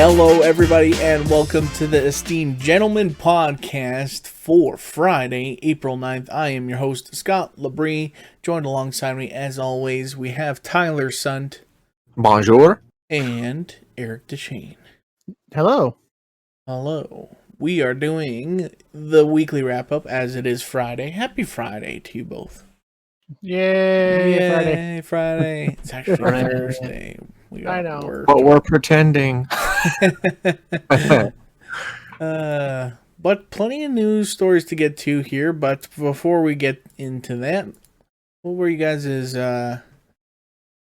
Hello, everybody, and welcome to the Esteemed Gentleman podcast for Friday, April 9th. I am your host, Scott Labrie. Joined alongside me, as always, we have Tyler Sunt. Bonjour. And Eric DeShane. Hello. Hello. We are doing the weekly wrap-up as it is Friday. Happy Friday to you both. Yay, Friday. It's actually Thursday. We got I know. work. But we're pretending. But plenty of news stories to get to here. But before we get into that, what were you guys'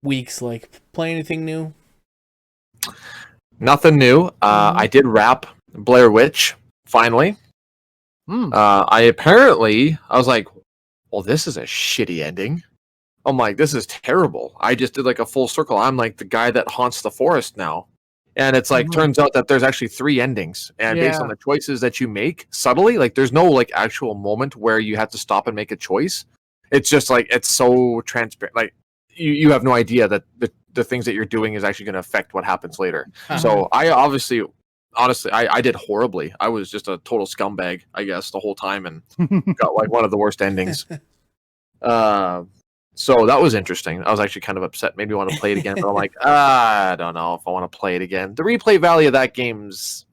weeks like? Play anything new? Nothing new. I did wrap Blair Witch, finally. I was like, well, this is a shitty ending. I'm like, this is terrible. I just did like a full circle. I'm like the guy that haunts the forest now. And it's like, turns out that there's actually 3 endings. And based on the choices that you make subtly, like there's no like actual moment where you have to stop and make a choice. It's just like, it's so transparent. Like you have no idea that the things that you're doing is actually going to affect what happens later. So I honestly, I did horribly. I was just a total scumbag, I guess, the whole time and got like one of the worst endings. So that was interesting. I was actually kind of upset. Made me want to play it again, but I'm like, I don't know if I want to play it again. The replay value of that game's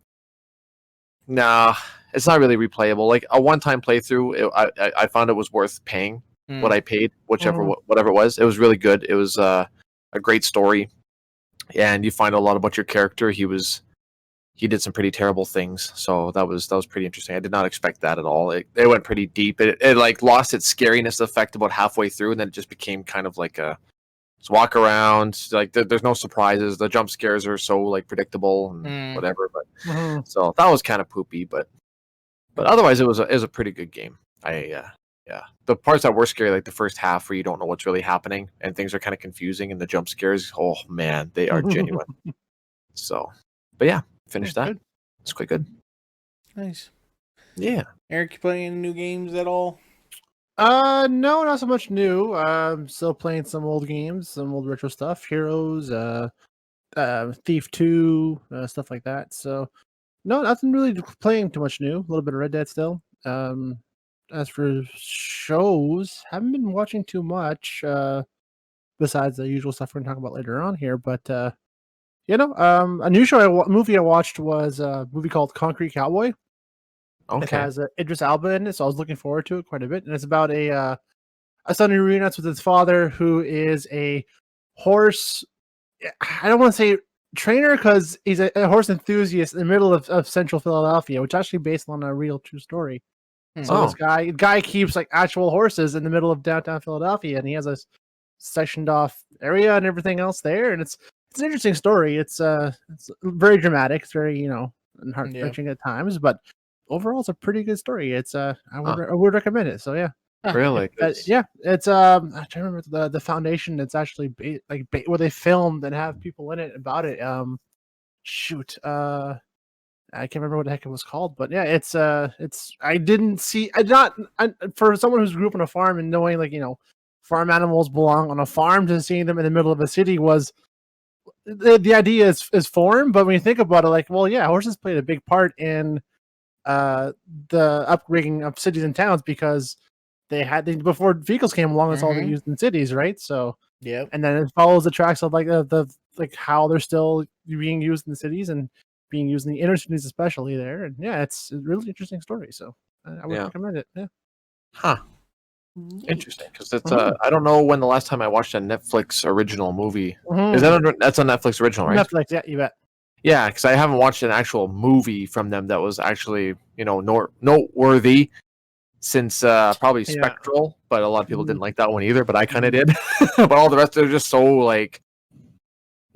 it's not really replayable. Like a one-time playthrough, I found it was worth paying what I paid, whatever it was. It was really good. It was a great story, and you find a lot about your character. He did some pretty terrible things, so that was pretty interesting. I did not expect that at all. It went pretty deep. It like lost its scariness effect about halfway through, and then it just became kind of like a just walk around. Like there's no surprises. The jump scares are so like predictable and whatever. But so that was kind of poopy. But otherwise, it was a pretty good game. The parts that were scary, like the first half where you don't know what's really happening and things are kind of confusing, and the jump scares, oh man, they are genuine. So, but yeah. Finished that. Good. It's quite good. Nice. Yeah. Eric, you playing any new games at all? No, not so much new. I'm still playing some old games, some old retro stuff, Heroes, Thief 2, stuff like that. So, no, nothing really playing too much new. A little bit of Red Dead still. As for shows, haven't been watching too much, besides the usual stuff we're going to talk about later on here, but, a new movie I watched was a movie called Concrete Cowboy. Okay. It has Idris Elba in it, so I was looking forward to it quite a bit. And it's about a son who reunites with his father, who is a horse. I don't want to say trainer because he's a horse enthusiast in the middle of central Philadelphia, which is actually based on a real true story. So this guy keeps like actual horses in the middle of downtown Philadelphia, and he has a sectioned off area and everything else there, and it's an interesting story. It's very dramatic. It's very, heart-wrenching at times, but overall it's a pretty good story. It's I would recommend it. So yeah. Really? Yeah, it's I can't remember the foundation that's actually where they filmed and have people in it about it. I can't remember what the heck it was called, but yeah, it's for someone who's grew up on a farm and knowing farm animals belong on a farm, to seeing them in the middle of a city was the idea is foreign, but when you think about it, like, well, yeah, horses played a big part in the upgrading of cities and towns because before vehicles came along, it's all they used in cities, right? So yeah, and then it follows the tracks of like the how they're still being used in the cities and being used in the inner cities, especially there. And yeah, it's a really interesting story. So I would recommend it. Yeah. Huh. Interesting, because it's I don't know when the last time I watched a Netflix original movie. Is that's a Netflix original, right? Netflix, yeah, you bet. Yeah, because I haven't watched an actual movie from them that was actually noteworthy since probably Spectral, but a lot of people didn't like that one either. But I kind of did. But all the rest are just so like,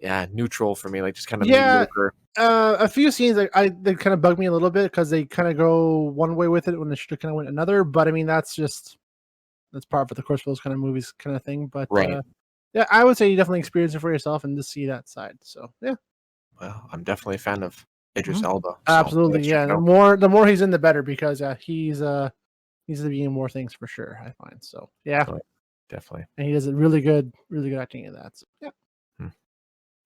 neutral for me, like just kind of mediocre. A few scenes they kind of bug me a little bit because they kind of go one way with it when they should have kind of went another. But I mean, that's part of the course for those kind of movies kind of thing. But yeah, I would say you definitely experience it for yourself and just see that side. So yeah. Well, I'm definitely a fan of Idris Elba. So absolutely, yeah. The more he's in, the better, because he's being more things for sure, I find. So yeah, definitely. And he does a really good acting in that. So yeah.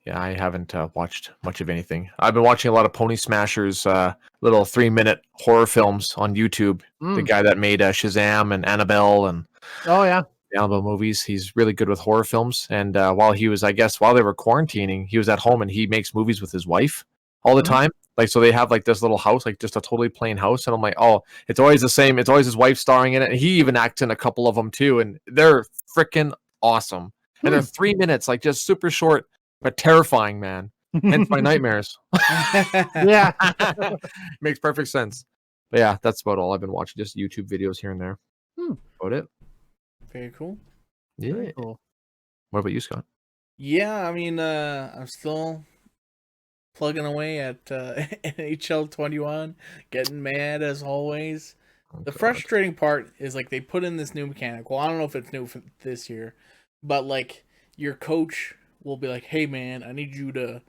Yeah, I haven't watched much of anything. I've been watching a lot of Pony Smashers, little 3-minute horror films on YouTube. The guy that made Shazam and Annabelle and Oh yeah. the Annabelle movies, he's really good with horror films. And while they were quarantining, he was at home and he makes movies with his wife all the time. Like, so they have like this little house, like just a totally plain house. And I'm like, oh, it's always the same. It's always his wife starring in it. And he even acts in a couple of them too. And they're freaking awesome. And they're 3 minutes, like just super short, but terrifying, man. Hence my nightmares. Yeah. Makes perfect sense. But yeah, that's about all I've been watching. Just YouTube videos here and there. About it. Very cool. Yeah. Very cool. What about you, Scott? Yeah, I mean, I'm still plugging away at NHL 21, getting mad as always. The frustrating part is like they put in this new mechanic. Well, I don't know if it's new for this year, but like your coach will be like, "Hey, man, I need you to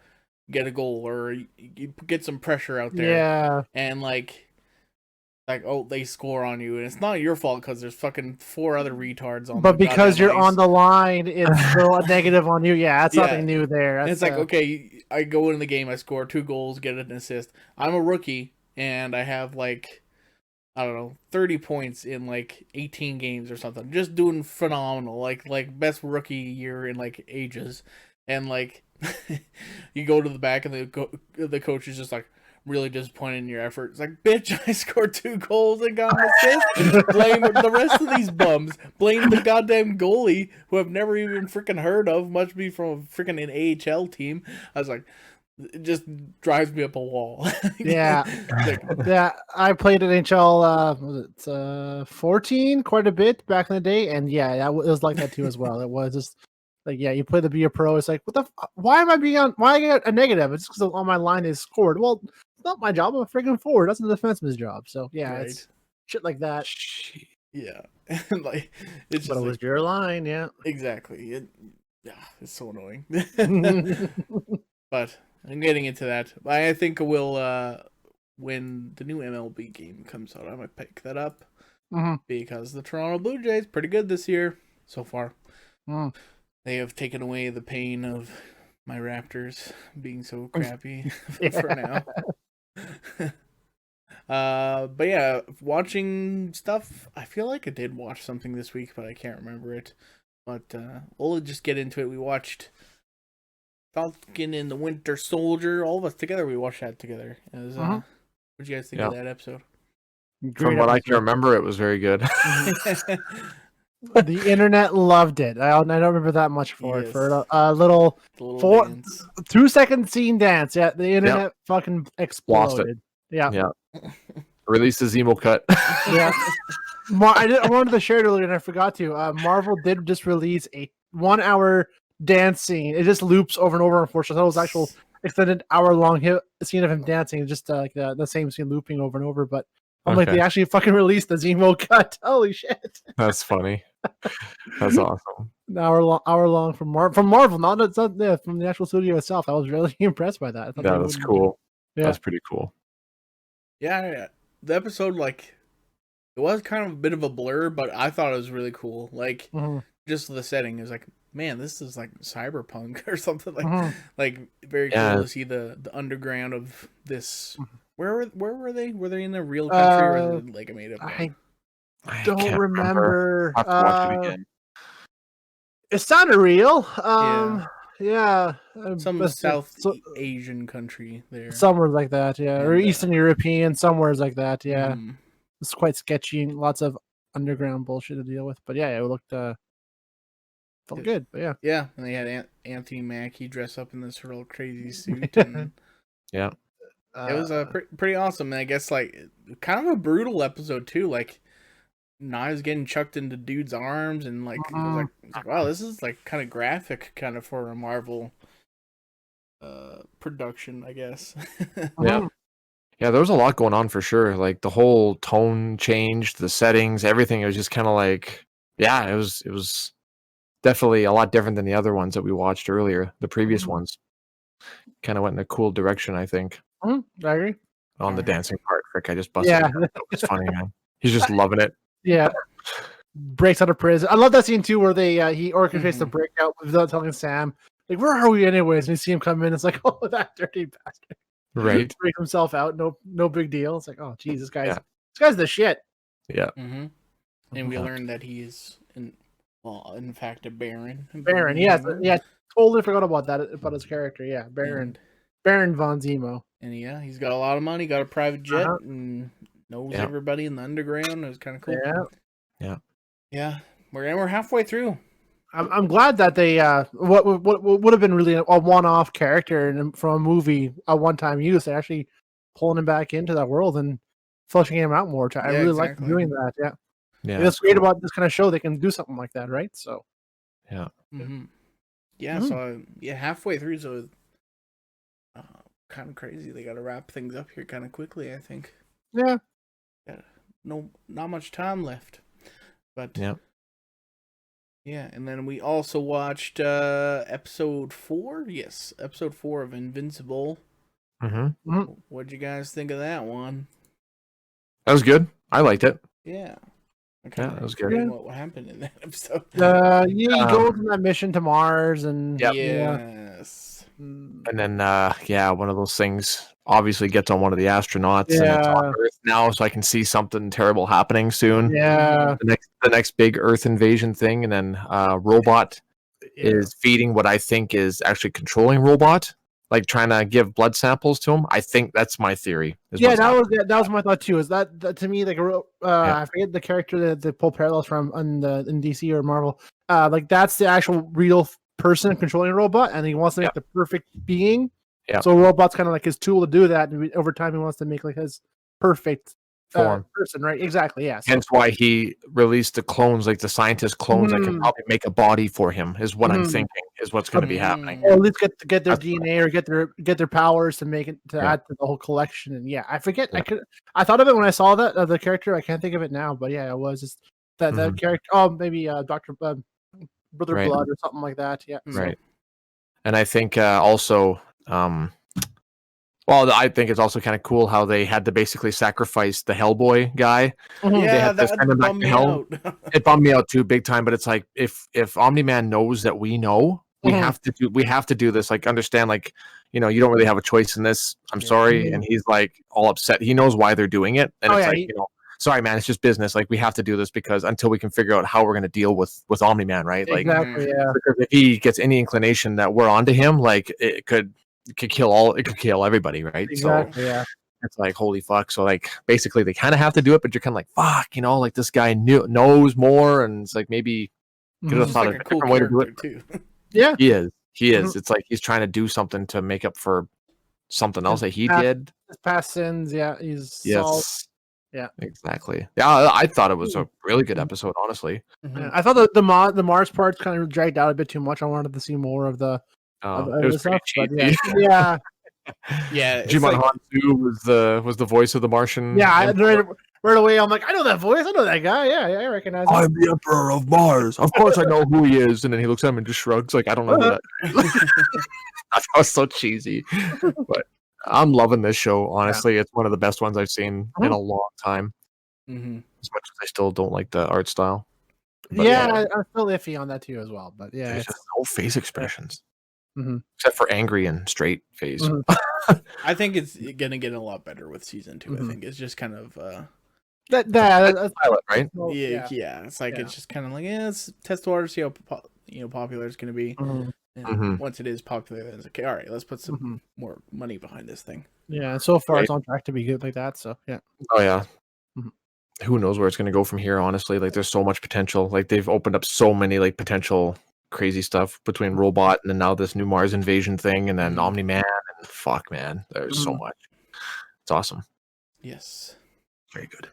get a goal or you get some pressure out there." Yeah. And like, oh, they score on you, and it's not your fault because there's fucking 4 other retards on. But because you're ice. on the line, it's still a negative on you. Yeah, that's nothing new there. And it's like, okay, I go in the game, I score 2 goals, get an assist. I'm a rookie, and I have like, I don't know, 30 points in like 18 games or something. Just doing phenomenal, like best rookie year in like ages. And like, you go to the back, and the coach is just like really disappointed in your effort. It's like, bitch, I scored 2 goals and got an assist. Blame the rest of these bums. Blame the goddamn goalie who I've never even freaking heard of, much be from a freaking an AHL team. I was like, it just drives me up a wall. Yeah. Yeah, I played NHL was it 14 quite a bit back in the day, and yeah, it was like that too as well. It was just like, yeah, you play the Be a Pro, it's like, why am I being on, why I get a negative? It's because on my line is scored. Well, it's not my job, I'm a freaking forward. That's the defenseman's job. So yeah, Right. it's shit like that. Yeah. And like, it's But just it was your line, yeah. exactly. It's so annoying. But I'm getting into that. I think we'll when the new MLB game comes out, I might pick that up because the Toronto Blue Jays pretty good this year so far. They have taken away the pain of my Raptors being so crappy for now. But yeah, watching stuff. I feel like I did watch something this week, but I can't remember it. But we'll just get into it. We watched Falcon and the Winter Soldier. All of us together, we watched that together. It was, what did you guys think of that episode? From what I can remember, it was very good. The internet loved it. I don't remember that much for it. For a little 2-second scene dance. Yeah, the internet fucking exploded. Yeah. Released the Zemo cut. Yeah. I wanted to share it earlier and I forgot to. Marvel did just release a 1-hour dance scene. It just loops over and over. Unfortunately, that was actual extended hour-long scene of him dancing. It's just like the same scene looping over and over. But I'm like, they actually fucking released the Zemo cut. Holy shit! That's funny. That's awesome. An hour long from Marvel, not from the actual studio itself. I was really impressed by that. Yeah, that's cool. Yeah, that's pretty cool. Yeah, the episode, like, it was kind of a bit of a blur, but I thought it was really cool. Like, just the setting is like, man, this is like cyberpunk or something. Like very cool to see the underground of this. Where were they? Were they in a real country or were they like a made up? I don't remember. I have to watch it again. It sounded real. Yeah. Some South Asian country there. Somewhere like that, yeah. Or Eastern European, somewhere like that, yeah. It's quite sketchy. Lots of underground bullshit to deal with. But yeah, it looked felt good, but yeah. Yeah, and they had Anthony Mackie dress up in this real crazy suit. And yeah. It was pretty awesome. And I guess, like, kind of a brutal episode, too. Like, knives getting chucked into dudes' arms. And, like, it was like, wow, this is, like, kind of graphic kind of for a Marvel production, I guess. Yeah. Yeah, there was a lot going on for sure. Like, the whole tone changed, the settings, everything. It was just kind of like, yeah, it was definitely a lot different than the other ones that we watched earlier. The previous ones kind of went in a cool direction, I think. I agree. On the dancing part, Frick, I just busted. Yeah, it's funny, man. He's just loving it. Yeah, breaks out of prison. I love that scene too, where he orchestrates the breakout without telling Sam. like, where are we anyways? And you see him come in, it's like, oh, that dirty bastard. Right. Break himself out, no big deal. It's like, oh, geez, this guy's the shit. Yeah. Mm-hmm. And we learned that he is, in fact, a baron. Baron, yes, yeah, totally forgot about that, about his character. Yeah, Baron von Zemo. And yeah, he's got a lot of money, got a private jet, and knows everybody in the underground. It was kind of cool. Yeah. We're halfway through. I'm glad that they what would have been really a one-off character and from a movie, a one-time use, they're actually pulling him back into that world and fleshing him out more. I really like doing that. Yeah, it's great about this kind of show. They can do something like that, right? So yeah. So halfway through, so kind of crazy. They got to wrap things up here kind of quickly, I think. Yeah. Not much time left, but yeah, and then we also watched episode 4. Yes, episode 4 of Invincible. What'd you guys think of that one? That was good. I liked it. Yeah. That was good. What happened in that episode? He goes on that mission to Mars, and yes, and then one of those things obviously gets on one of the astronauts, and it's on Earth now, so I can see something terrible happening soon. Yeah, the next big Earth invasion thing, and then Robot is feeding what I think is actually controlling Robot, like trying to give blood samples to him. I think that's my theory. That was my thought too. Is that to me, like, I forget the character that they pull parallels from in DC or Marvel. Like, that's the actual real person controlling a robot, and he wants to make the perfect being. Yeah. So Robot's kind of like his tool to do that, and over time he wants to make like his perfect form person, right? Exactly. Yeah. Hence why he released the clones, like the scientist clones that can probably make a body for him. Is what I'm thinking is what's going to be happening. Or at least get their DNA or get their powers to make it add to the whole collection. And I forget. I thought of it when I saw that the character. I can't think of it now, but it was just that character. Oh, maybe Doctor Brother Blood or something like that. Yeah. Right. And I think also. Well, I think it's also kind of cool how they had to basically sacrifice the Hellboy guy. Yeah, that bummed me out. It bummed me out too, big time. But it's like if Omni-Man knows that we know, we have to do this. Like, understand, like, you don't really have a choice in this. I'm sorry, and he's like all upset. He knows why they're doing it, and sorry, man, it's just business. Like, we have to do this because until we can figure out how we're going to deal with Omni-Man, right? Like, exactly, because if he gets any inclination that we're onto him, like, it could kill everybody, right? Exactly, so it's like, holy fuck. So, like, basically they kind of have to do it, but you're kind of like, fuck, like, this guy knows more, and it's like, maybe could have thought of a different way to do it too. Yeah, he is. It's like he's trying to do something to make up for something else that he did. His past sins. Yeah, exactly. Yeah, I thought it was a really good episode, honestly. I thought the Mars parts kind of dragged out a bit too much. I wanted to see more of the it was stuff, cheesy. yeah. Jimon Hansu was the voice of the Martian. Yeah, right away I'm like, I know that voice. I know that guy. Yeah, I recognize him. I'm the Emperor of Mars. Of course I know who he is. And then he looks at him and just shrugs like, I don't know that. That was so cheesy. But I'm loving this show, honestly. It's one of the best ones I've seen in a long time. As much as I still don't like the art style. But I'm still iffy on that too as well. But there's just no face expressions. Except for angry and straight face. I think it's gonna get a lot better with season 2. I think it's just kind of that's pilot, right? It's like it's just kind of like let's test the water, see how popular it's gonna be. And once it is popular, then it's okay. All right, let's put some more money behind this thing. Yeah, so far it's on track to be good like that. So yeah. Oh yeah. Who knows where it's gonna go from here? Honestly, like, there's so much potential. Like, they've opened up so many like potential crazy stuff between Robot and then now this new Mars invasion thing, and then Omni-Man, and fuck, man, there's so much. It's awesome. Yes, very good,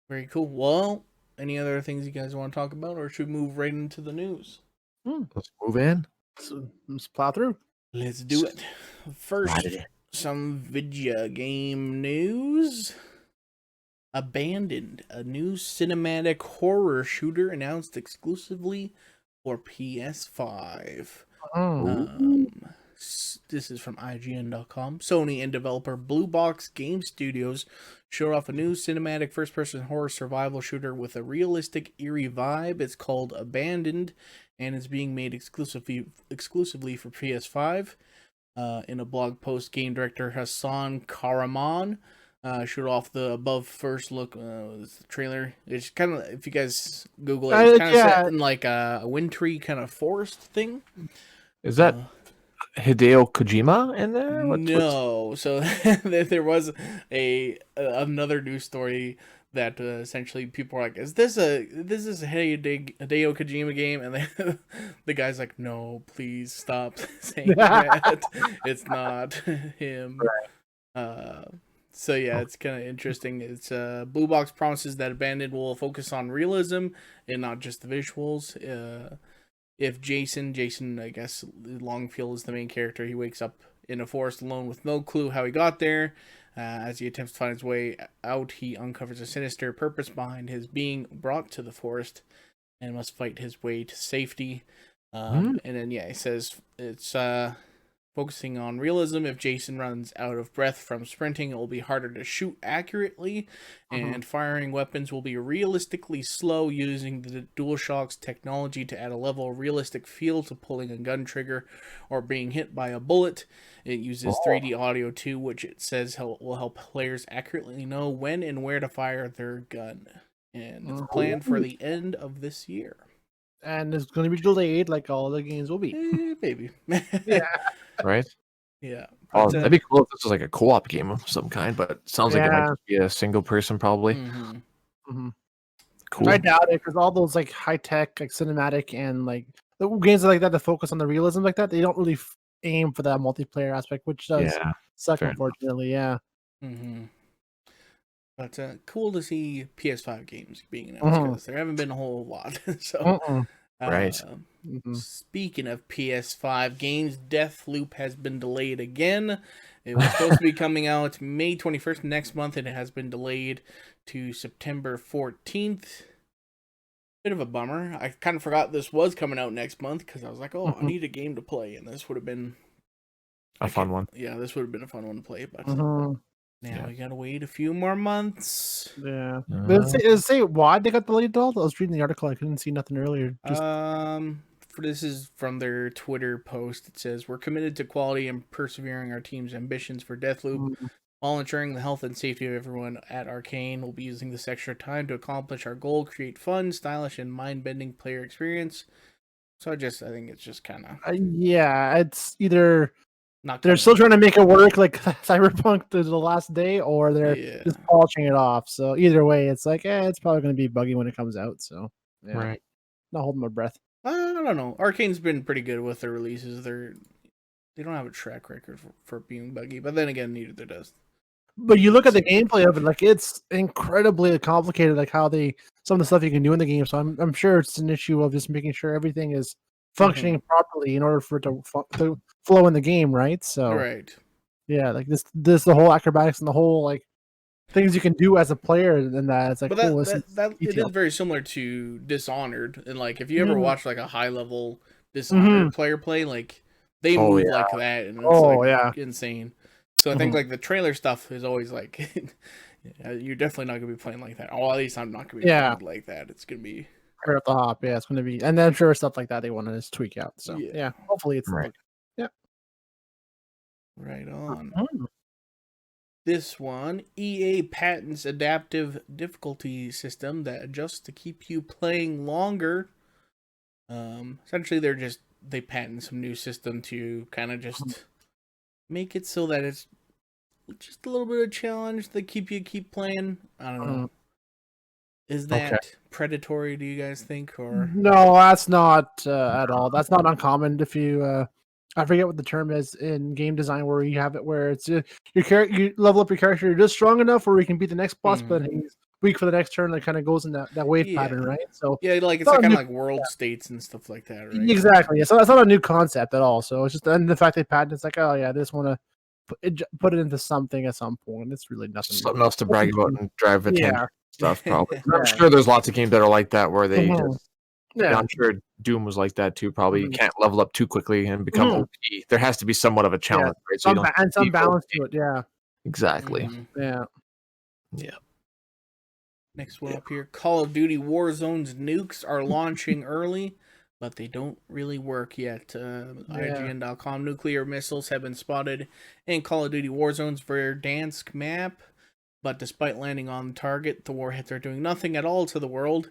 very cool. Well, any other things you guys want to talk about, or should we move right into the news? Let's move in. Let's plow through. Let's do it. First, some video game news. Abandoned, a new cinematic horror shooter announced exclusively for PS5. This is from IGN.com. Sony and developer Blue Box Game Studios showed off a new cinematic first-person horror survival shooter with a realistic, eerie vibe. It's called Abandoned, and it's being made exclusively for PS5. In a blog post, game director Hassan Karaman showed off the above first look the trailer. It's kind of, if you guys Google it, it's kind of set in like a wintry kind of forest thing. Is that Hideo Kojima in there? No. So there was another news story that essentially people were like, "Is this a Hideo Kojima game?" And the guy's like, "No, please stop saying that. It's not him." So yeah, it's kind of interesting. It's Blue Box promises that Abandoned will focus on realism and not just the visuals. If Jason, I guess Longfield is the main character, he wakes up in a forest alone with no clue how he got there. As he attempts to find his way out, he uncovers a sinister purpose behind his being brought to the forest and must fight his way to safety. And then, he says it's focusing on realism. If Jason runs out of breath from sprinting, it will be harder to shoot accurately, and firing weapons will be realistically slow, using the DualShock's technology to add a level of realistic feel to pulling a gun trigger or being hit by a bullet. It uses 3D audio too, which it says will help players accurately know when and where to fire their gun. And it's planned for the end of this year. And it's going to be delayed like all the games will be. Maybe. Yeah. Right? Yeah. Oh, that'd be cool if this was like a co-op game of some kind, but it sounds like it might just be a single person probably. Cool. I doubt it, because all those like high-tech, like cinematic and like the games like that that focus on the realism like that, they don't really aim for that multiplayer aspect, which does suck, unfortunately. Yeah. But cool to see PS5 games being announced, because there haven't been a whole lot. So, right. Speaking of PS5 games, Deathloop has been delayed again. It was supposed to be coming out May 21st next month, and it has been delayed to September 14th. Bit of a bummer. I kind of forgot this was coming out next month, because I was like, I need a game to play, and this would have been a fun one. Yeah, this would have been a fun one to play, but now we gotta wait a few more months. Yeah. Does it say why they got delayed at all? I was reading the article. I couldn't see nothing earlier. This is from their Twitter post. It says, "We're committed to quality and persevering our team's ambitions for Deathloop, while ensuring the health and safety of everyone at Arcane. We'll be using this extra time to accomplish our goal, create fun, stylish, and mind-bending player experience." So I think it's just kind of it's either they're still to trying to make it work like Cyberpunk to the last day, or they're just polishing it off. So either way, it's like it's probably going to be buggy when it comes out. So not holding my breath. I don't know. Arcane's been pretty good with their releases. They don't have a track record for being buggy, but then again, neither does. But you look at the gameplay of it, like it's incredibly complicated, like how some of the stuff you can do in the game. So I'm sure it's an issue of just making sure everything is functioning properly in order for it to flow in the game, right? So like this the whole acrobatics and the whole like things you can do as a player, and that it's like, but it is very similar to Dishonored, and like if you ever watch like a high level Dishonored player play, like they move like that, and it's insane. So I think like the trailer stuff is always like you're definitely not gonna be playing like that. Oh, at least I'm not gonna be playing like that. It's gonna be right at the hop. Yeah, it's gonna be, and then I'm sure stuff like that they want to just tweak out. So hopefully it's right. Right on. This one, EA patents adaptive difficulty system that adjusts to keep you playing longer. Essentially, they patent some new system to kind of just make it so that it's just a little bit of challenge to keep playing. I don't know. Is that predatory, do you guys think? Or no, that's not at all. That's not uncommon. If you I forget what the term is in game design, where you have it where it's you level up your character, you're just strong enough where you can beat the next boss, but he's weak for the next turn. That kind of goes in that wave pattern, right? So like it's kind of like world states and stuff like that, right? Exactly. Yeah. So that's not a new concept at all. So it's just, and the fact they patent, it's like, they just want to put it into something at some point. It's really nothing. Something else to brag about and drive attention stuff. Probably. I'm sure there's lots of games that are like that where they just Yeah, I'm sure Doom was like that too. Probably you can't level up too quickly and become OP. There has to be somewhat of a challenge, right? So some balance to it. Yeah, exactly. Yeah. Next one up here. Call of Duty Warzone's nukes are launching early, but they don't really work yet. IGN.com nuclear missiles have been spotted in Call of Duty Warzone's Verdansk map, but despite landing on target, the warheads are doing nothing at all to the world.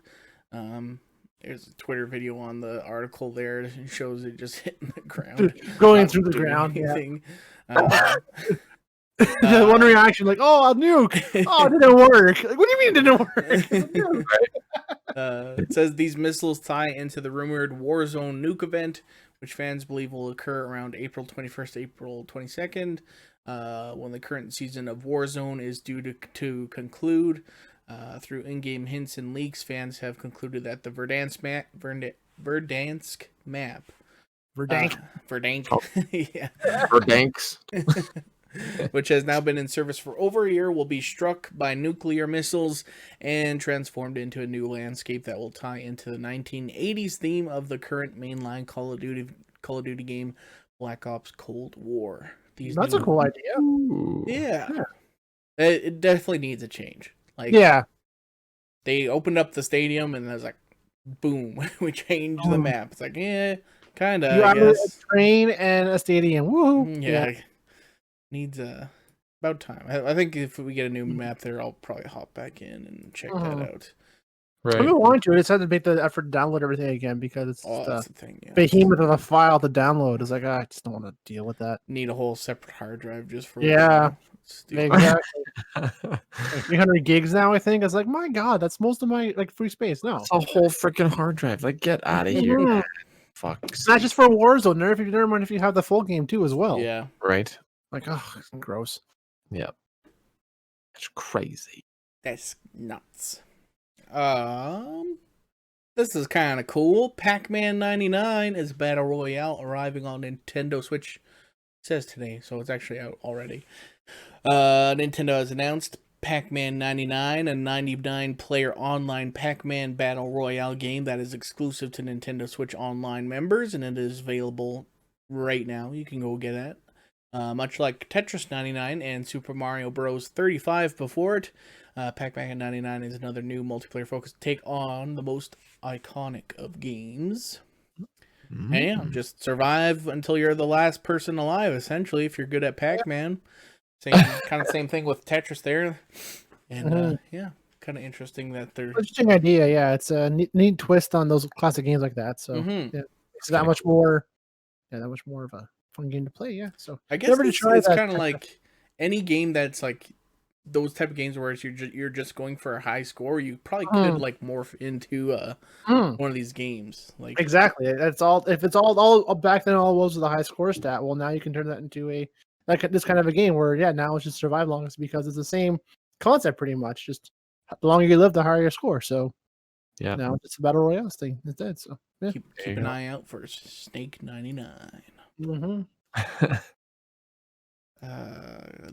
There's a Twitter video on the article there. It shows it just hitting the ground. Going through the ground. Anything. One reaction, like, "Oh, a nuke! Oh, it didn't work." Like, what do you mean it didn't work? It says these missiles tie into the rumored Warzone nuke event, which fans believe will occur around April 21st, April 22nd, when the current season of Warzone is due to conclude. Through in-game hints and leaks, fans have concluded that the Verdansk map. Yeah. Verdansk. Which has now been in service for over a year, will be struck by nuclear missiles and transformed into a new landscape that will tie into the 1980s theme of the current mainline Call of Duty game, Black Ops Cold War. That's a cool idea. Yeah. It definitely needs a change. Like, they opened up the stadium and it was like, boom, we changed the map. It's like, kind of. You have a train and a stadium. Woohoo! Yeah. Needs about time. I think if we get a new map there, I'll probably hop back in and check that out. Right. I want to. I just had to make the effort to download everything again because it's that's the thing. Yeah. Behemoth of a file to download. It's like, I just don't want to deal with that. Need a whole separate hard drive just for exactly. 300 gigs now. I think. It's like, my God, that's most of my free space now. It's a whole freaking hard drive. Like, get out of here. Fuck. It's not just for Warzone. Never mind if you have the full game too as well. Yeah. Right. Like, oh, gross. Yep. That's crazy. That's nuts. This is kind of cool. Pac-Man 99 is Battle Royale arriving on Nintendo Switch. It says today, so it's actually out already. Nintendo has announced Pac-Man 99, a 99-player online Pac-Man Battle Royale game that is exclusive to Nintendo Switch Online members, and it is available right now. You can go get it. Much like Tetris 99 and Super Mario Bros. 35 before it, Pac-Man 99 is another new multiplayer-focused take on the most iconic of games. And yeah, just survive until you're the last person alive, essentially, if you're good at Pac-Man. Same thing with Tetris there. And kind of interesting that they're... Interesting idea, yeah. It's a neat twist on those classic games like that. So it's that much more of a fun game to play, so I guess it's kind of like any game that's like those type of games where you're just going for a high score. You probably could morph into one of these games. Like exactly, that's all. If it's all back then, all was with a high score stat. Well, now you can turn that into this kind of a game where now it's just survive longest because it's the same concept pretty much. Just the longer you live, the higher your score. So now it's a battle royale thing instead. So keep an eye out for Snake 99.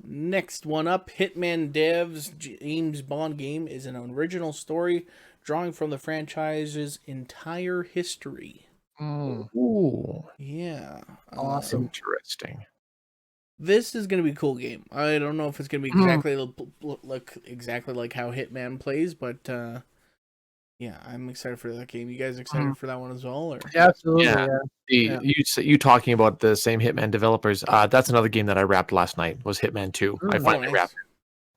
Next one up, Hitman devs James Bond game is an original story drawing from the franchise's entire history. Ooh. Yeah. Awesome. Interesting. This is going to be a cool game. I don't know if it's going to be exactly look exactly like how Hitman plays, but yeah, I'm excited for that game. You guys excited for that one as well? Or? Yeah, absolutely. Yeah. You talking about the same Hitman developers? That's another game that I wrapped last night. Was Hitman 2? I finally wrapped.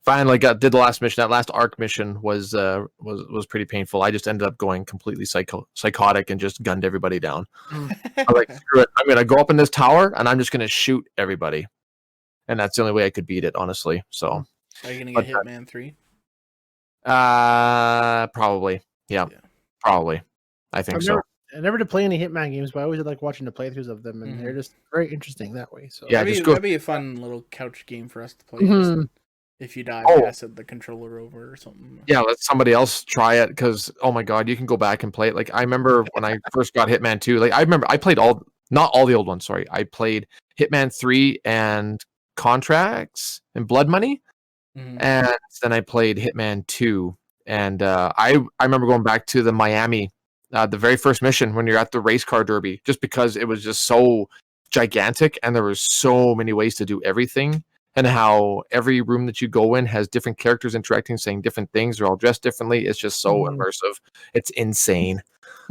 Finally did the last mission. That last arc mission was pretty painful. I just ended up going completely psychotic and just gunned everybody down. I was like, screw it. I'm gonna go up in this tower and I'm just gonna shoot everybody. And that's the only way I could beat it, honestly. So, are you gonna get Hitman 3? Probably. Yeah, probably. I think so. I never did play any Hitman games, but I always did like watching the playthroughs of them, and they're just very interesting that way. So yeah, that'd be a fun little couch game for us to play. If you die, pass the controller over or something. Yeah, let somebody else try it because oh my god, you can go back and play it. Like I remember when I first got Hitman 2. Like I remember I played not all the old ones. Sorry, I played Hitman 3 and Contracts and Blood Money, and then I played Hitman 2. And I remember going back to the Miami the very first mission when you're at the race car derby, just because it was just so gigantic and there were so many ways to do everything, and how every room that you go in has different characters interacting, saying different things. They're all dressed differently. It's just so immersive. It's insane.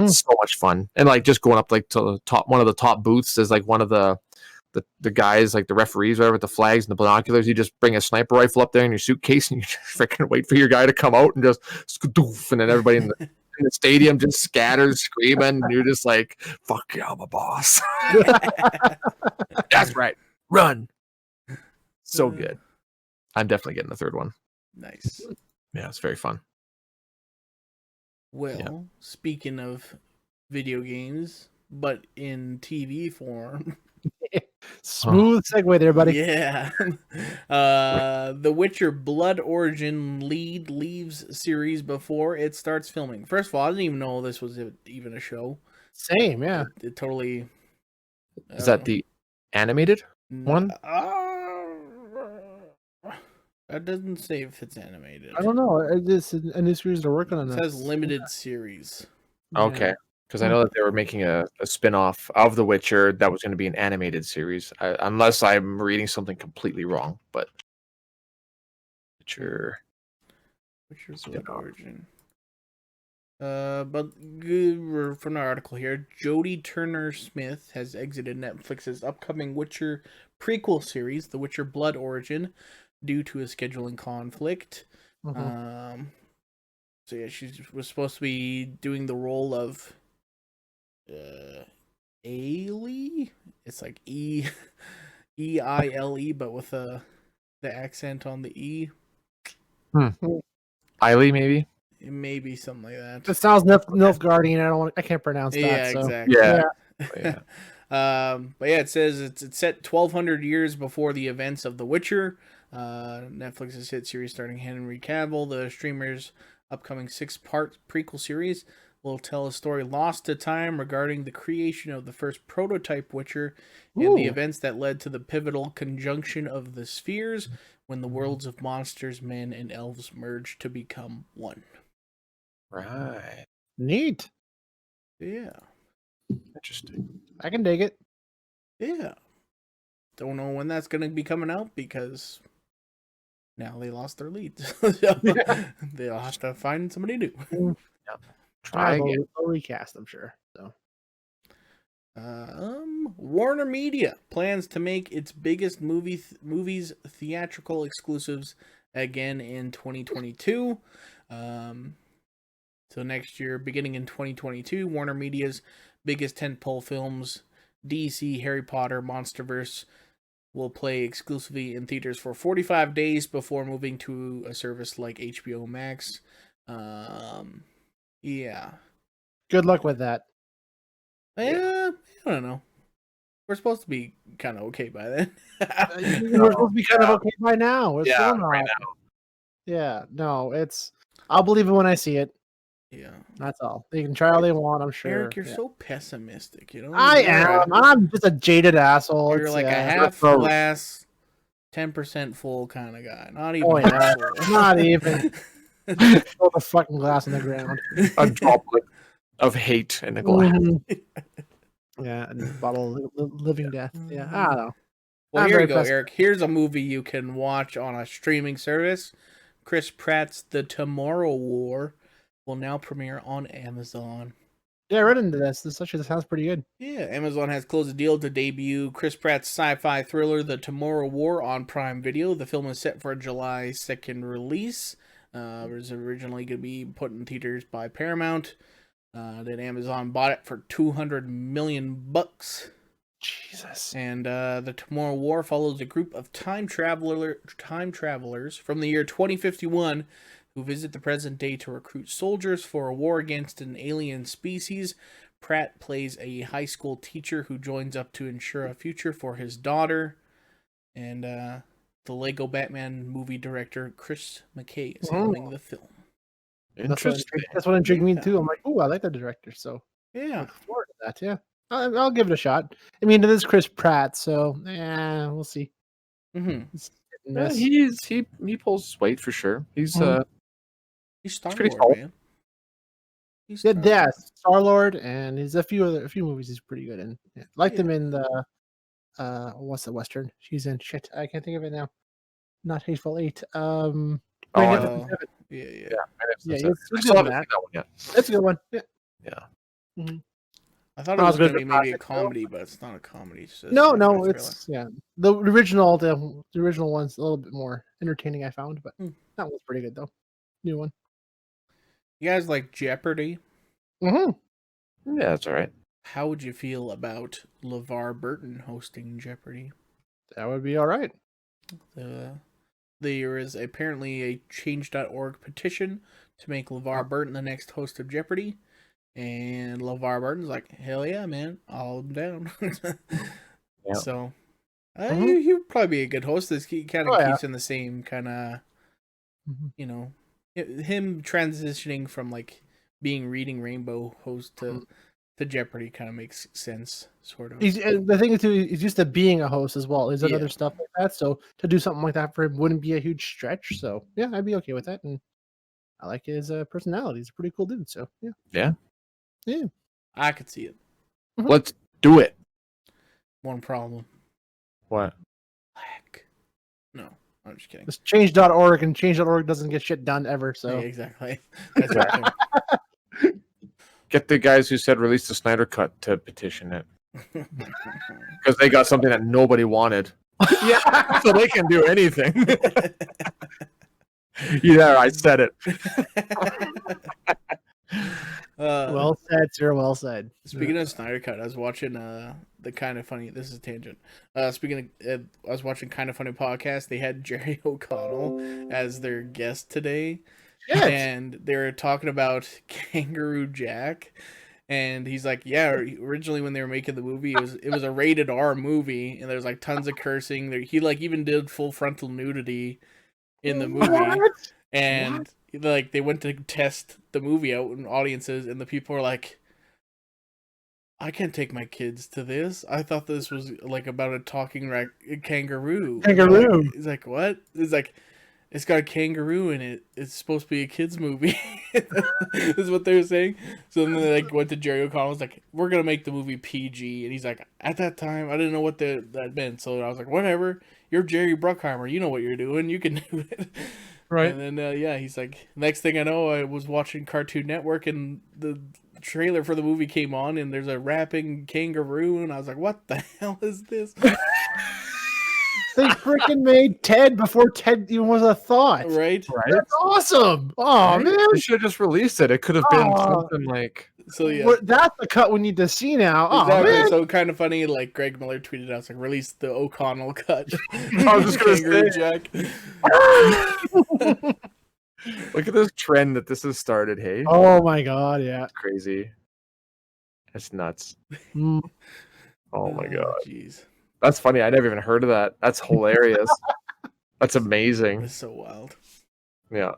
So much fun. And like just going up like to the top, one of the top booths is like one of the guys, like the referees, whatever, with the flags and the binoculars. You just bring a sniper rifle up there in your suitcase and you just freaking wait for your guy to come out and just skadoof, and then everybody in the stadium just scatters screaming, and you're just like, fuck yeah, I'm a boss. That's right. Run. So good. I'm definitely getting the third one. Nice. Yeah, it's very fun. Well, speaking of video games, but in TV form. Smooth segue there, buddy. Yeah. The Witcher Blood Origin leaves series before it starts filming. First of all, I didn't even know this was even a show. Same, yeah. It totally... Is that the animated one? That doesn't say if it's animated. I don't know. It's a new series they're working on. It says limited series. Okay. Because I know that they were making a spin-off of The Witcher that was going to be an animated series. Unless I'm reading something completely wrong. But Witcher's Blood Origin. But from the article here, Jodie Turner-Smith has exited Netflix's upcoming Witcher prequel series, The Witcher Blood Origin, due to a scheduling conflict. So yeah, she was supposed to be doing the role of Ailey. It's like E-I-L-E, but with the accent on the E. Eiley, maybe? It may be something like that. It sounds Nilfgaardian. I can't pronounce that. Yeah, so. exactly. Yeah. But yeah, it says it's set 1,200 years before the events of The Witcher. Netflix's hit series starring Henry Cavill. The streamer's upcoming 6-part prequel series will tell a story lost to time regarding the creation of the first prototype Witcher and the events that led to the pivotal conjunction of the spheres when the worlds of monsters, men, and elves merge to become one. Right. Neat. Yeah. Interesting. I can dig it. Yeah. Don't know when that's going to be coming out because now they lost their leads. So they'll have to find somebody new. Yeah. Try again. They'll recast, I'm sure. So. Warner Media plans to make its biggest movies theatrical exclusives again in 2022. So next year, beginning in 2022, Warner Media's biggest tentpole films, DC, Harry Potter, Monsterverse, will play exclusively in theaters for 45 days before moving to a service like HBO Max. Yeah. Good luck with that. I don't know. We're supposed to be kind of okay by then. We're supposed to be kind of okay by now. What's going on? Right now. Yeah, no, I'll believe it when I see it. Yeah. That's all. They can try all they want, I'm sure. Eric, you're so pessimistic, you know? I am. I'm just a jaded asshole. You're like a half glass, 10% full kind of guy. Not even. Not even. Throw the fucking glass on the ground. A droplet of hate in the glass. Yeah, and a bottle of living death. Yeah, I don't know. Well, here you go, Eric. Here's a movie you can watch on a streaming service. Chris Pratt's The Tomorrow War will now premiere on Amazon. Yeah, I read into this. This actually sounds pretty good. Yeah, Amazon has closed a deal to debut Chris Pratt's sci-fi thriller The Tomorrow War on Prime Video. The film is set for a July 2nd release. It was originally going to be put in theaters by Paramount. Then Amazon bought it for $200 million. Jesus. And The Tomorrow War follows a group of time travelers from the year 2051 who visit the present day to recruit soldiers for a war against an alien species. Pratt plays a high school teacher who joins up to ensure a future for his daughter. And the Lego Batman movie director Chris McKay is helming the film. Interesting. That's what intrigued me too. I'm like, oh, I like the director, so yeah, look forward to that. Yeah, I'll give it a shot. I mean, it is Chris Pratt, so we'll see. Yeah, he pulls his weight for sure. He's Star pretty Wars, tall. man. He's Yeah, Star-Lord, and he's a few movies he's pretty good in. Yeah. Liked him in the what's the Western? She's in shit. I can't think of it now. Not Hateful Eight. Magnificent Seven. Yeah. Yeah, I he's still good in haven't seen that. that one yet. That's a good one. Yeah. Yeah. I thought it was going to be maybe a comedy, but it's not a comedy. It's just No, a it's the original. The original one's a little bit more entertaining, I found, but that one's pretty good though. New one. You guys like Jeopardy? Mm-hmm. Yeah, that's all right. How would you feel about LeVar Burton hosting Jeopardy? That would be all right. There is apparently a change.org petition to make LeVar Burton the next host of Jeopardy. And LeVar Burton's like, hell yeah, man, I'm down. Yeah. So, he would probably be a good host. He kind of keeps in the same kind of, him transitioning from like being Reading Rainbow host to Jeopardy kind of makes sense, sort of. And the thing is, too, he's used to being a host as well. He's done other stuff like that, so to do something like that for him wouldn't be a huge stretch. So yeah, I'd be okay with that. And I like his personality. He's a pretty cool dude. So yeah. I could see it. Let's do it. One problem. What? Black. No, I'm just kidding. It's change.org, and change.org doesn't get shit done ever. So yeah, exactly. That's right. Get the guys who said release the Snyder Cut to petition it. Because they got something that nobody wanted. Yeah. So they can do anything. Yeah, I said it. Well said, sir. Well said. Speaking of Snyder Cut, I was watching the Kind of Funny. This is a tangent. Speaking of, I was watching Kind of Funny podcast. They had Jerry O'Connell as their guest today. Yes. And they were talking about Kangaroo Jack, and he's like, yeah, originally when they were making the movie, it was a rated R movie, and there's like tons of cursing. He like even did full frontal nudity in the movie, and like they went to test the movie out in audiences, and the people were like, I can't take my kids to this. I thought this was like about a talking kangaroo. Kangaroo. He's like, what? It's like, it's got a kangaroo in it. It's supposed to be a kid's movie. This is what they were saying. So then they like went to Jerry O'Connell. Was like, we're gonna make the movie PG, and he's like, at that time, I didn't know what that meant. So I was like, whatever. You're Jerry Bruckheimer. You know what you're doing. You can do it. Right. And then he's like, next thing I know, I was watching Cartoon Network, and the trailer for the movie came on, and there's a rapping kangaroo, and I was like, what the hell is this? They freaking made Ted before Ted even was a thought. Right? That's awesome. Oh, man. They should have just released it. It could have been something like... So, yeah. That's the cut we need to see now. Exactly. Oh, man. So, Kind of Funny, like, Greg Miller tweeted out, it's like, release the O'Connell cut. I was just going to say... Jack. Look at this trend that this has started, hey? Oh, my God, yeah. It's crazy. It's nuts. Mm. Oh, my God. Jeez. That's funny. I never even heard of that. That's hilarious. That's amazing. It's so wild. Yeah.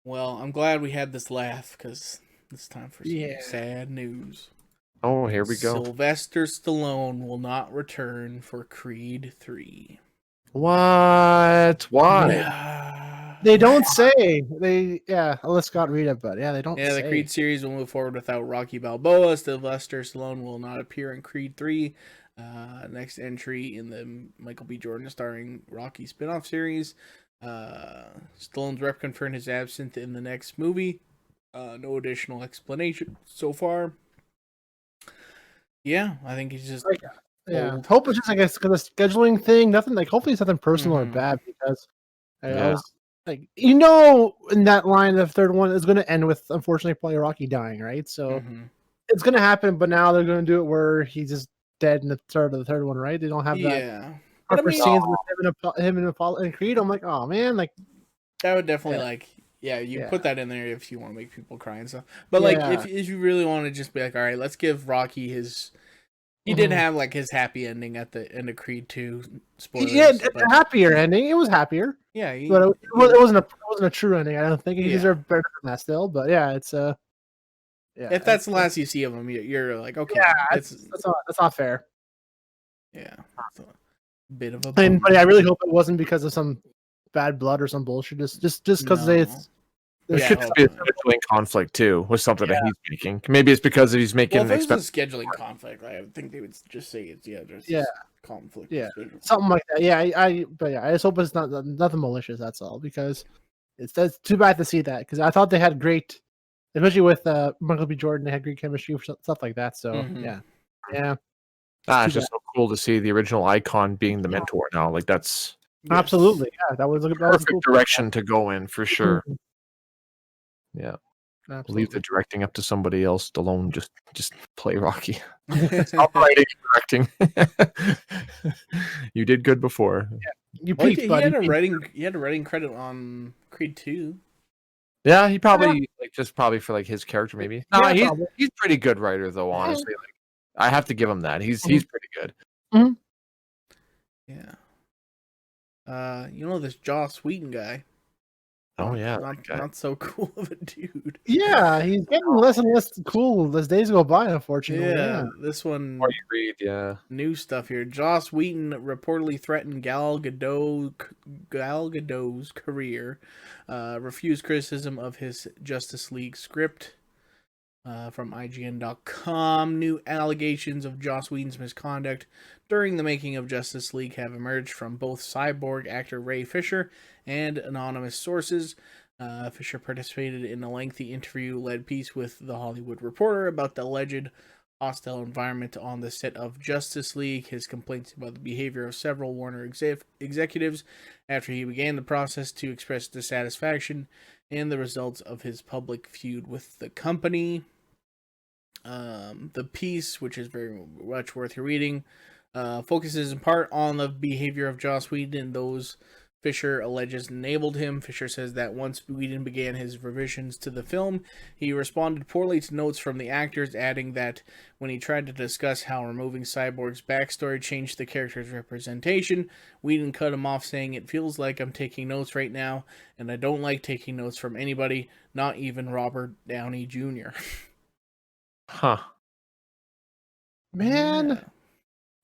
Well, I'm glad we had this laugh, because it's time for some sad news. Oh, here we go. Sylvester Stallone will not return for Creed 3. What? Why? Yeah. They don't say. I'll let Scott read it, but they don't say. Yeah, the Creed series will move forward without Rocky Balboa. Sylvester Stallone will not appear in Creed 3. Next entry in the Michael B. Jordan starring Rocky spin-off series. Stallone's rep confirmed his absence in the next movie. No additional explanation so far. Yeah, I think he's just old. Hope it's just, I guess, because of scheduling thing. Nothing like, hopefully it's nothing personal or bad, because I was like, in that line, the third one is going to end with, unfortunately, probably Rocky dying, right? So it's going to happen, but now they're going to do it where he's just dead in the start of the third one, right? They don't have that proper scenes with him and Apollo and Creed. I'm like, oh man, like that would definitely put that in there if you want to make people cry and stuff. But like if you really want to just be like, all right, let's give Rocky his. He did have like his happy ending at the end of Creed 2. Spoilers. Yeah, a happier ending. It was happier. Yeah, but it wasn't a true ending. I don't think he deserved better than that still. But it's if that's the last you see of him, you're like, okay, that's not fair. Yeah, it's a bit of a. But I really hope it wasn't because of some bad blood or some bullshit. Just because There Yeah, should hold be a on. scheduling conflict too with something that he's making. Maybe it's because he's making Well, if it was expensive. a scheduling conflict, I would think they would just say it's there's Yeah. conflict. Yeah. of scheduling. Something like that. Yeah, but yeah, I just hope it's not nothing malicious. That's all, because that's too bad to see that, because I thought they had great, especially with Michael B. Jordan, they had great chemistry for stuff like that. So Mhm. yeah, It's just so cool to see the original icon being the mentor now. Like that's Yes. absolutely, yeah, that was a perfect cool direction to go in for sure. Mhm. Yeah. Absolutely. Leave the directing up to somebody else. Stallone just play Rocky. Stop writing and directing. You did good before. You Well, peaked, he buddy. had a writing credit on Creed 2. Yeah, he probably just probably for like his character maybe. No, Yeah, probably. he's pretty good writer though, Yeah. honestly. Like I have to give him that. He's pretty good. Yeah. This Joss Whedon guy. Oh yeah. Not so cool of a dude. Yeah, he's getting less and less cool as days go by, unfortunately. Yeah, this one. Or you read, yeah. New stuff here. Joss Whedon reportedly threatened Gal Gadot's career. Refused criticism of his Justice League script. From IGN.com. New allegations of Joss Whedon's misconduct during the making of Justice League have emerged from both Cyborg actor Ray Fisher and anonymous sources. Fisher participated in a lengthy interview-led piece with The Hollywood Reporter about the alleged hostile environment on the set of Justice League, his complaints about the behavior of several Warner executives after he began the process to express dissatisfaction, and the results of his public feud with the company. The piece, which is very much worth your reading, focuses in part on the behavior of Joss Whedon and those Fisher alleges enabled him. Fisher says that once Whedon began his revisions to the film, he responded poorly to notes from the actors, adding that when he tried to discuss how removing Cyborg's backstory changed the character's representation, Whedon cut him off, saying, "It feels like I'm taking notes right now, and I don't like taking notes from anybody, not even Robert Downey Jr." Huh. Man, Yeah.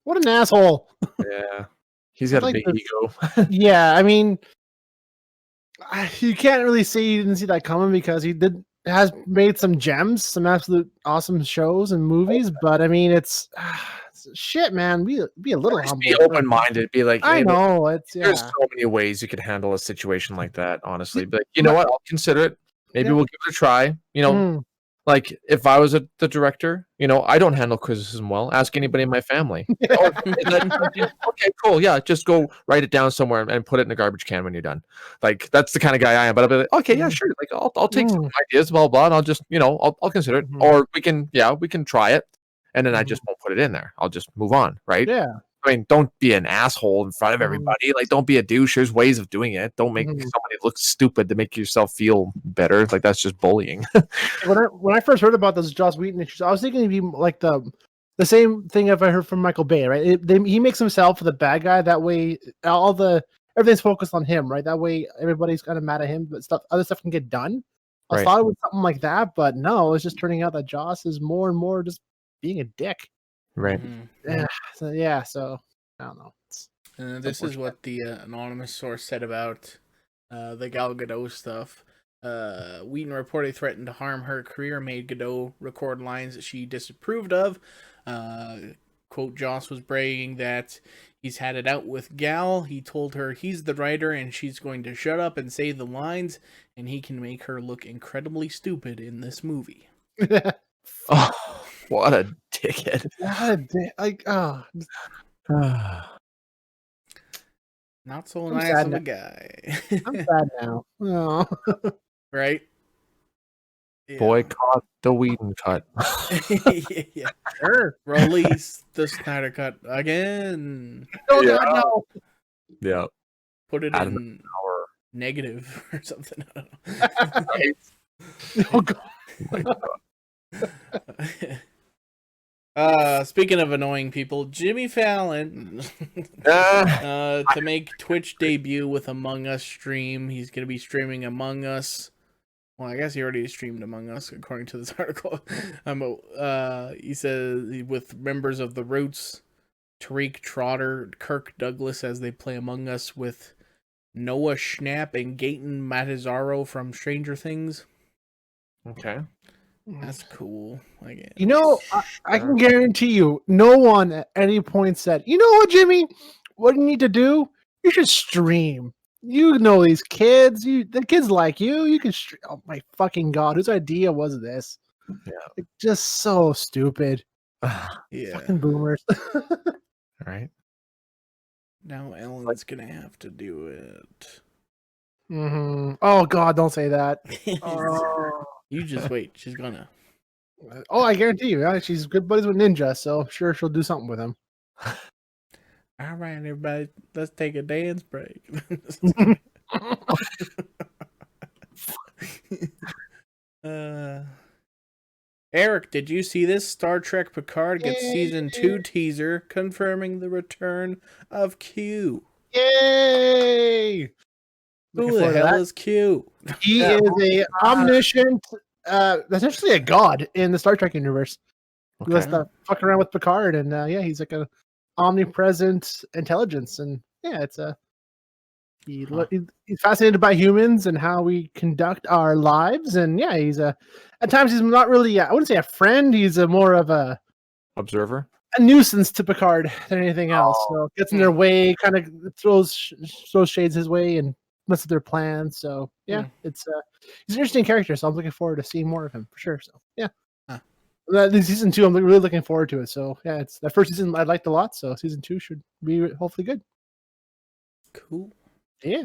what an asshole. Yeah. He's got a big ego. Yeah, I mean, you can't really say he didn't see that coming, because he has made some gems, some absolute awesome shows and movies. But I mean, it's shit, man. Be a little humble. Be open-minded. Be like, I hey, know there's so many ways you could handle a situation like that. Honestly, but you But- know what? I'll consider it. Maybe we'll give it a try. Mm. Like if I was the director, I don't handle criticism well. Ask anybody in my family. Okay, cool. Yeah, just go write it down somewhere and put it in the garbage can when you're done. Like that's the kind of guy I am. But I'll be like, okay, yeah, sure. Like I'll take some ideas, blah blah. And I'll just I'll consider it. Or we can try it, and then I just won't put it in there. I'll just move on, right? Yeah. I mean, don't be an asshole in front of everybody. Like, don't be a douche. There's ways of doing it. Don't make somebody look stupid to make yourself feel better. Like, that's just bullying. When I first heard about those Joss Whedon issues, I was thinking it'd be like the same thing I heard from Michael Bay, right? He makes himself the bad guy. That way, everything's focused on him, right? That way, everybody's kind of mad at him, but other stuff can get done. I thought it was something like that, but no, it's just turning out that Joss is more and more just being a dick. Right. Yeah. So I don't know. This is what the anonymous source said about the Gal Gadot stuff. Whedon reportedly threatened to harm her career, made Gadot record lines that she disapproved of. Quote, Joss was bragging that he's had it out with Gal. He told her he's the writer and she's going to shut up and say the lines, and he can make her look incredibly stupid in this movie. Oh, what a dickhead. Not so nice of a guy. I'm sad now. Oh. Right? Yeah. Boycott the Whedon cut. Yeah. Sure. Release the Snyder cut again. Oh, God, no. Yeah. Put it in negative or something. I don't know. Oh, God. Oh my God. Speaking of annoying people, Jimmy Fallon to make Twitch debut with Among Us stream. He's going to be streaming Among Us. Well, I guess he already streamed Among Us, according to this article. He says with members of The Roots, Tariq Trotter, Kirk Douglas, as they play Among Us with Noah Schnapp and Gaten Matarazzo from Stranger Things. Okay. That's cool. You know, I can guarantee you, no one at any point said, "You know what, Jimmy? What you need to do? You should stream. You know these kids. The kids like you. You can stream." Oh my fucking god, whose idea was this? Yeah. Like, just so stupid. Yeah. Fucking boomers. All right. Now Ellen's gonna have to do it. Oh god, don't say that. Oh. You just wait. She's gonna. Oh, I guarantee you, yeah, she's good buddies with Ninja, so I'm sure she'll do something with him. All right, everybody, let's take a dance break. Eric, did you see this? Star Trek Picard gets season 2 teaser confirming the return of Q. Yay! Who the hell is Q? He is a omniscient, essentially a god in the Star Trek universe. He likes to fuck around with Picard, and he's like a omnipresent intelligence, and it's he's fascinated by humans and how we conduct our lives, and he's at times he's not really I wouldn't say a friend. He's a more of a observer, a nuisance to Picard than anything else. So gets in their way, kind of throws shades his way, and messes with their plans. So it's he's an interesting character. So I'm looking forward to seeing more of him for sure. So season 2, I'm really looking forward to it. So it's the first season I liked a lot. So season 2 should be hopefully good. Cool. Yeah.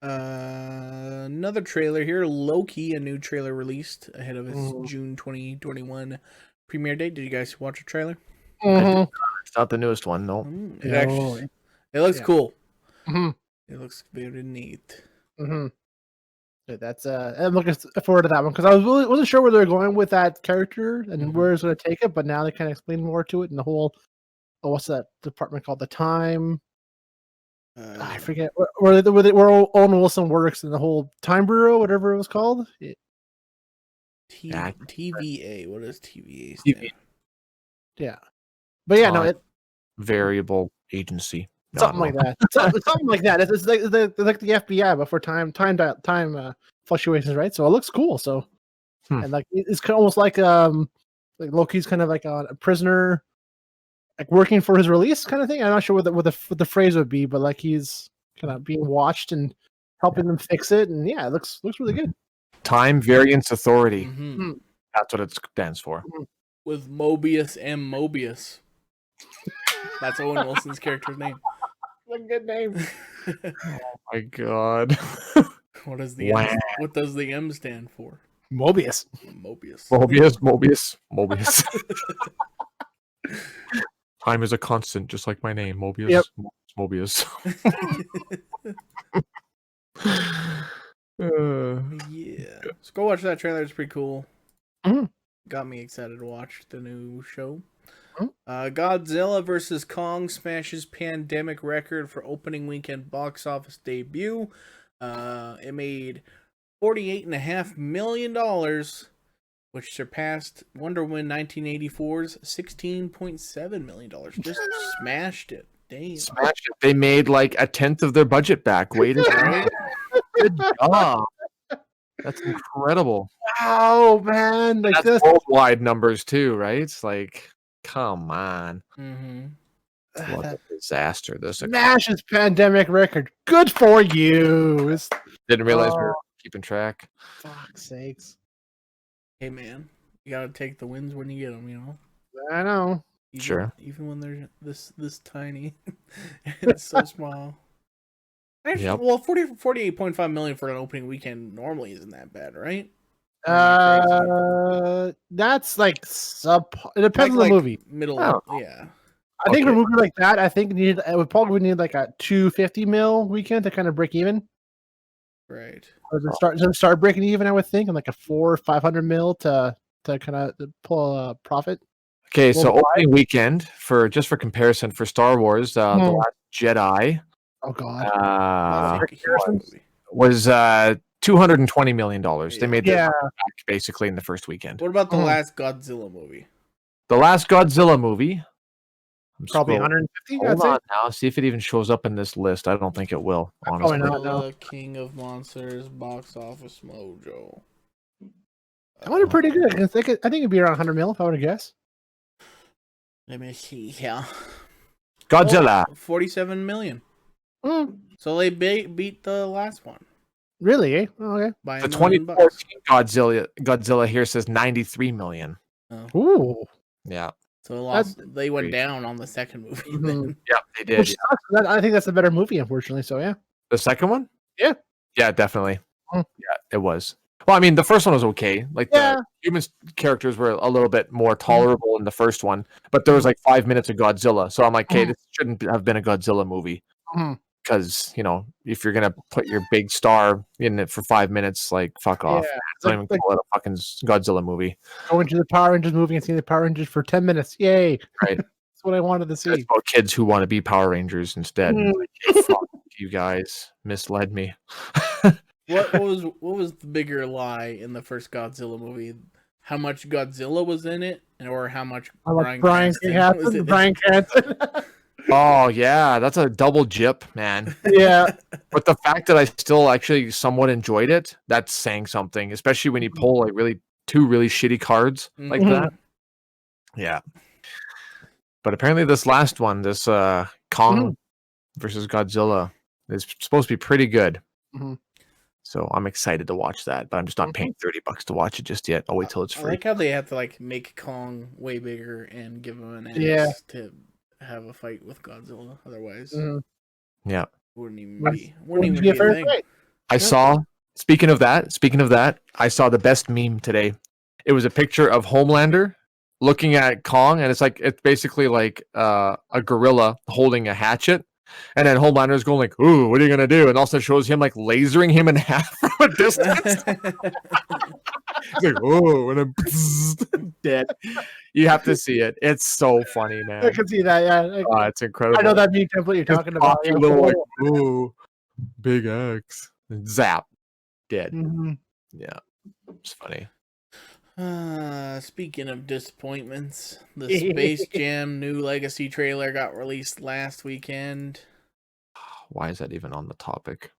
Another trailer here. Loki, a new trailer released ahead of its June 2021 premiere date. Did you guys watch the trailer? It's not the newest one, no. It looks cool. It looks very neat. That's I'm looking forward to that one because I wasn't sure where they were going with that character and where it's going to take it, but now they kind of explain more to it and the whole what's that department called? The Time. I forget where Owen Wilson works in the whole Time Bureau, whatever it was called. TVA. What does TVA stand for? Yeah, but it variable agency. Something like that. Something like that. It's like the FBI, but for time fluctuations, right? So it looks cool. So and like it's almost like Loki's kind of like a prisoner, like working for his release kind of thing. I'm not sure what the phrase would be, but like he's kind of being watched and helping them fix it. And it looks really good. Time Variance Authority. That's what it stands for. With Mobius M. Mobius. That's Owen Wilson's character's name. What a good name. Oh my god. What does the M stand for? Mobius. Time is a constant, just like my name, Mobius. Yep. Mobius. Let's go watch that trailer. It's pretty cool. Got me excited to watch the new show. Godzilla vs. Kong smashes pandemic record for opening weekend box office debut. It made $48.5 million, which surpassed Wonder Woman 1984's $16.7 million. Just smashed it. Damn. Smashed it. They made like a tenth of their budget back. Wait a second. Good job. That's incredible. Wow, man. Like that's worldwide numbers too, right? It's like, come on. What a disaster this smashes pandemic record. Good for you. Didn't realize we were keeping track. Fuck's sakes. Hey man, you gotta take the wins when you get them, you know? I know. Even when they're this tiny. It's so small. Actually, well, 48.5 million for an opening weekend normally isn't that bad, right? That's like it depends on the movie. Middle, yeah. I think for a movie like that, I think it would probably need like a $250 million weekend to kind of break even. Right. Or to start breaking even, I would think, and like a $400 or $500 million to kind of pull a profit. Okay, so opening weekend for comparison for Star Wars, The Last Jedi. Oh God. Was $220 million. They made that back basically in the first weekend. What about the last Godzilla movie? The last Godzilla movie Probably Scroll. 150. I'd Hold say. on now. See if it even shows up in this list. I don't think it will. Honestly, Probably not. No. Godzilla, King of Monsters, Box Office Mojo. I wonder pretty good. I think it'd be around 100 mil if I were to guess. Let me see here. Godzilla. 47 million. Mm, So they beat the last one really? Eh? Oh, okay. by The $1 million. 2014 Godzilla here says 93 million. Oh. Ooh. Yeah. So they went down on the second movie. Mhm. Yeah, they did. Which sucks. I think that's a better movie, unfortunately. So yeah. The second one? Yeah. Yeah, definitely. Mm. Yeah, it was. Well, I mean, the first one was okay. Like Yeah. the human characters were a little bit more tolerable in the first one, but there was like 5 minutes of Godzilla. So I'm like, hey, this shouldn't have been a Godzilla movie. Mhm. Because, if you're going to put your big star in it for 5 minutes, like, fuck off. Yeah. Don't even call it a fucking Godzilla movie. Going to the Power Rangers movie and seeing the Power Rangers for 10 minutes. Yay. Right. That's what I wanted to see. It's about kids who want to be Power Rangers instead. Mm. Like, hey, fuck you guys misled me. What was the bigger lie in the first Godzilla movie? How much Godzilla was in it, or how much Brian Cranston was in Cranston. it? Brian Cranston. Oh, yeah. That's a double jip, man. Yeah. But the fact that I still actually somewhat enjoyed it, that's saying something, especially when you pull like two really shitty cards like Mhm. that. Yeah. But apparently this last one, this Kong versus Godzilla, is supposed to be pretty good. Mhm. So I'm excited to watch that, but I'm just not paying $30 to watch it just yet. I'll wait till it's I free. like how they have to make Kong way bigger and give him an axe Yeah. to have a fight with Godzilla. Otherwise, Mhm. Yeah. wouldn't even Right. be Wouldn't be a fair thing. fight. I saw, speaking of that, I saw the best meme today. It was a picture of Homelander looking at Kong, and it's basically like a gorilla holding a hatchet. And then Homelander's going like, "Ooh, what are you gonna do?" And also shows him like lasering him in half from a distance. He's like, "Oh," and then dead. You have to see it. It's so funny, I man. can see that. Yeah. Oh, it's incredible. I know that meme template you're talking about. Cocky little like, "Ooh, big X," and zap, dead. Mhm. Yeah, it's funny. Speaking of disappointments, the Space Jam New Legacy trailer got released last weekend. Why is that even on the topic?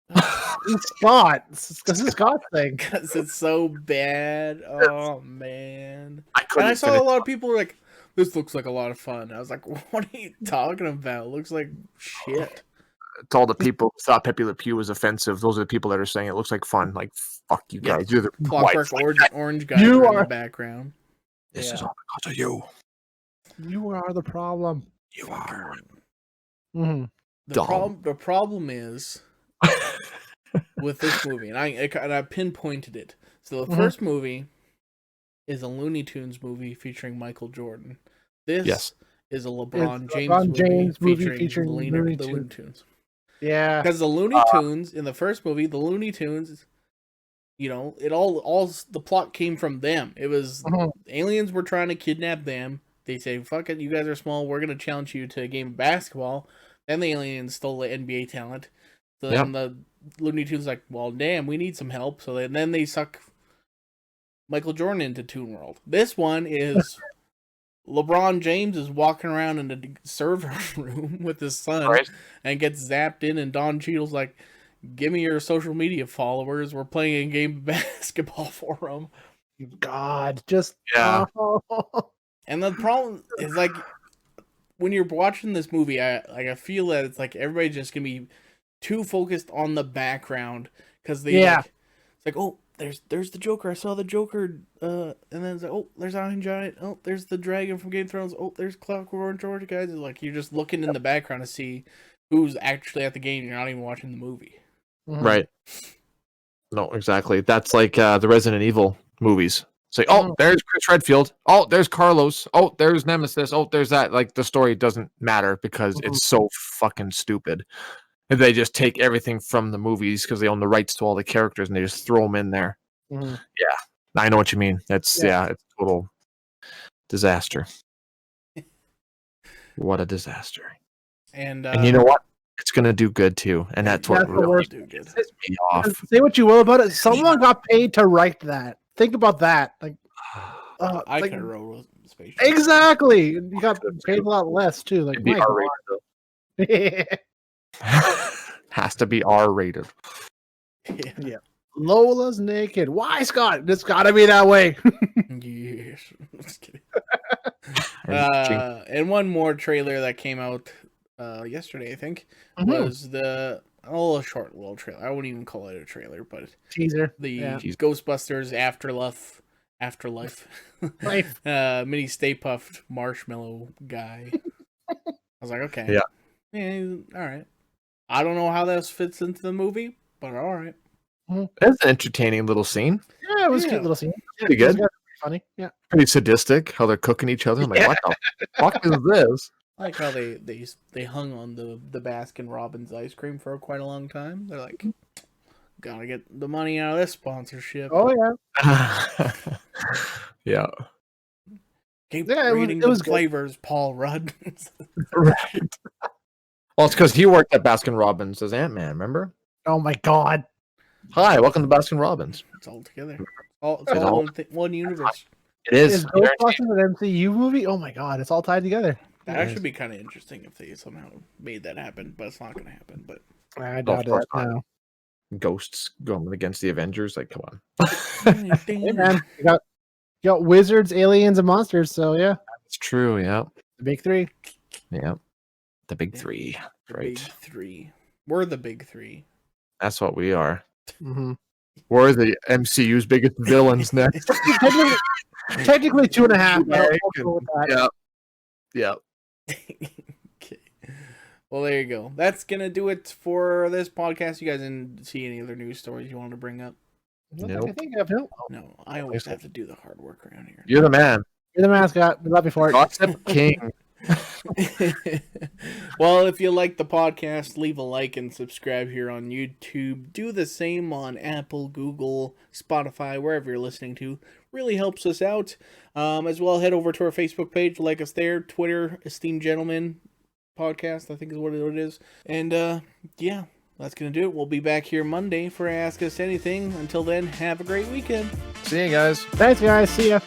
Scott. This is Scott's thing. Because it's so bad. Oh, man. I And I saw a lot of people were like, this looks like a lot of fun. I was like, what are you talking about? It looks like shit. It's all the people who thought Pepe Le Pew was offensive. Those are the people that are saying it looks like fun. Like, fuck you Yeah. guys. You're the Clockwork whites. orange guy You in the are- background. This is Yeah. all because of you. You are the problem. You are. Mm-hmm. The problem is with this movie, and I pinpointed it. So the first movie is a Looney Tunes movie featuring Michael Jordan. This is a LeBron James movie featuring the Looney Tunes. Yeah. Because the Looney Tunes in the first movie, the Looney Tunes, it all the plot came from them. It was aliens were trying to kidnap them. They say, "Fuck it, you guys are small. We're gonna challenge you to a game of basketball." Then the aliens stole the NBA talent. So then the Looney Tunes like, "Well, damn, we need some help." So then they suck Michael Jordan into Toon World. This one is LeBron James is walking around in the server room with his son and gets zapped in, and Don Cheadle's like, "Give me your social media followers. We're playing a game of basketball for them." God, just And the problem is like when you're watching this movie, I feel that it's like everybody's just gonna be too focused on the background because they it's like, oh, there's the Joker. I saw the Joker, and then it's like, oh, there's Iron Giant. Oh, there's the dragon from Game of Thrones. Oh, there's Clockwork Orange, guys. It's like you're just looking in the background to see who's actually at the game. You're not even watching the movie. Right. No, exactly. That's like the Resident Evil movies. It's like, oh, there's Chris Redfield. Oh, there's Carlos. Oh, there's Nemesis. Oh, there's that. Like the story doesn't matter because it's so fucking stupid. And they just take everything from the movies because they own the rights to all the characters and they just throw them in there. Yeah, I know what you mean. It's it's total disaster. What a disaster. And you know what? It's gonna do good too, and that's what really pisses me off. Say what you will about it. Someone got paid to write that. Think about that. Like, I could have wrote space. Exactly. You got paid a lot less too. Like It'd be my R-rated, God. though. Has to be R-rated. Yeah. Lola's naked. Why, Scott? It's got to be that way. Yes. Just kidding. And And one more trailer that came out yesterday, I think, was the short little trailer. I wouldn't even call it a trailer, but Teaser. the Ghostbusters Afterlife Life. mini Stay Puffed Marshmallow guy. I was like, okay, yeah, all right. I don't know how this fits into the movie, but all right. That's an entertaining little scene. Yeah, it was a cute little scene. Pretty good. Funny. Yeah. Pretty sadistic how they're cooking each other. I'm like, what the fuck is this? I like how they hung on the Baskin Robbins ice cream for quite a long time. They're like, gotta get the money out of this sponsorship. Oh yeah. Yeah. Keep Yeah, reading it was the good. flavors, Paul Rudd. Right. Well, it's because he worked at Baskin Robbins as Ant-Man, remember? Oh my God. Hi, welcome to Baskin Robbins. It's all together. It's all one universe. It is. Is Ghostbusters an MCU movie? Oh my God, it's all tied together. That actually be kind of interesting if they somehow made that happen, but it's not going to happen. But I doubt course it. No. Ghosts going against the Avengers. Like, come on. Hey man, you got wizards, aliens, and monsters. So yeah, It's true. Yeah. the big three. Yeah. The big three. The Right. big three. We're the big three. That's what we are. Mm-hmm. We're the MCU's biggest villains next. Technically 2.5. Right. I'll go with that. Yeah. Okay. Well, there you go. That's gonna do it for this podcast. You guys didn't see any other news stories you wanted to bring up? Nope. I think I have no. No, I always have to do the hard work around here. You're the man. You're the mascot. We love you for it. Gossip King. Well, if you like the podcast, leave a like and subscribe here on YouTube. Do the same on Apple, Google, Spotify, wherever you're listening to. Really helps us out. As well, head over to our Facebook page, like us there. Twitter, Esteemed Gentlemen Podcast, I think is what it is. And yeah, that's gonna do it. We'll be back here Monday for Ask Us Anything. Until then, have a great weekend. See you guys. Thanks, guys. See ya.